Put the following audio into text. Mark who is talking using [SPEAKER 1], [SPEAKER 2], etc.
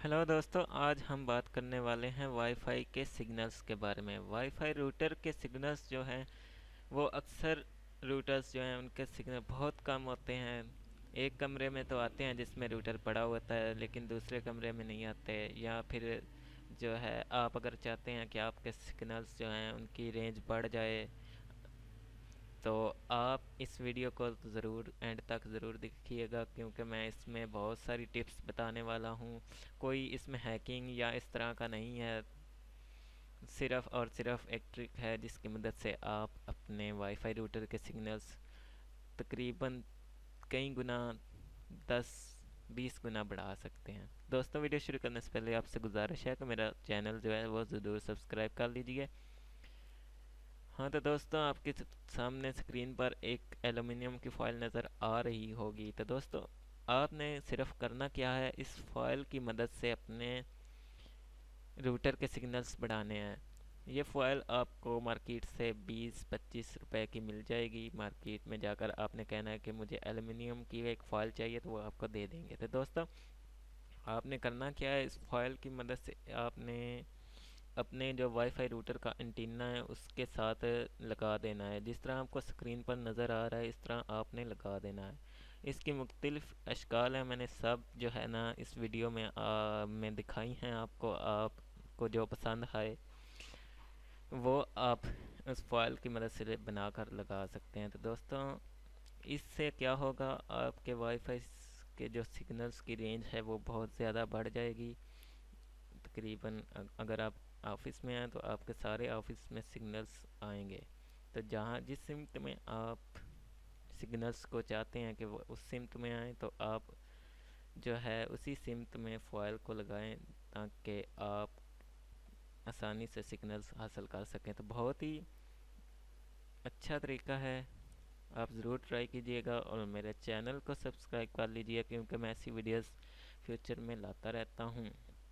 [SPEAKER 1] Hello दोस्तों, आज हम बात करने वाले हैं वाईफाई के सिग्नल्स के बारे में। वाईफाई रूटर के सिग्नल्स जो हैं वो अक्सर रूटर्स जो हैं उनके सिग्नल बहुत कम होते हैं। एक कमरे में तो आते हैं जिसमें रूटर पड़ा होता है, लेकिन दूसरे कमरे में नहीं आते। या फिर जो है, आप अगर चाहते हैं कि आपके सिग्नल्स जो हैं उनकी रेंज बढ़ जाए, तो आप इस वीडियो को ज़रूर एंड तक ज़रूर देखिएगा, क्योंकि मैं इसमें बहुत सारी टिप्स बताने वाला हूँ। कोई इसमें हैकिंग या इस तरह का नहीं है, सिर्फ़ और सिर्फ एक ट्रिक है जिसकी मदद से आप अपने वाईफाई रूटर के सिग्नल्स तकरीबन कई गुना, 10-20 गुना बढ़ा सकते हैं। दोस्तों, वीडियो शुरू करने से पहले आपसे गुजारिश है कि मेरा चैनल जो है वो ज़रूर सब्सक्राइब कर लीजिए। हाँ तो दोस्तों, आपके सामने स्क्रीन पर एक एलुमिनियम की फ़ाइल नज़र आ रही होगी। तो दोस्तों, आपने सिर्फ करना क्या है, इस फ़ाइल की मदद से अपने रूटर के सिग्नल्स बढ़ाने हैं। ये फ़ाइल आपको मार्केट से 20-25 रुपए की मिल जाएगी। मार्केट में जाकर आपने कहना है कि मुझे एलुमिनियम की एक फ़ाइल चाहिए, तो वो आपको दे देंगे। तो दोस्तों, आपने करना क्या है, इस फ़ाइल की मदद से आपने अपने जो वाईफाई रूटर का एंटीना है उसके साथ लगा देना है। जिस तरह आपको स्क्रीन पर नज़र आ रहा है, इस तरह आपने लगा देना है। इसकी मुख्तलिफ़ अशकाल है, मैंने सब जो है ना इस वीडियो में दिखाई हैं आपको। आपको जो पसंद आए वो आप उस फाइल की मदद से बना कर लगा सकते हैं। तो दोस्तों, इससे क्या होगा, आपके वाईफाई के जो सिग्नल्स की रेंज है वो बहुत ज़्यादा बढ़ जाएगी। तकरीबन अगर आप ऑफिस में हैं तो आपके सारे ऑफिस में सिग्नल्स आएंगे। तो जहाँ जिस सिमत में आप सिग्नल्स को चाहते हैं कि वो उस सिमत में आए, तो आप जो है उसी सिमत में फ़ाइल को लगाएं, ताकि आप आसानी से सिग्नल्स हासिल कर सकें। तो बहुत ही अच्छा तरीका है, आप ज़रूर ट्राई कीजिएगा और मेरे चैनल को सब्सक्राइब कर लीजिए, क्योंकि मैं ऐसी वीडियोस फ्यूचर में लाता रहता हूँ।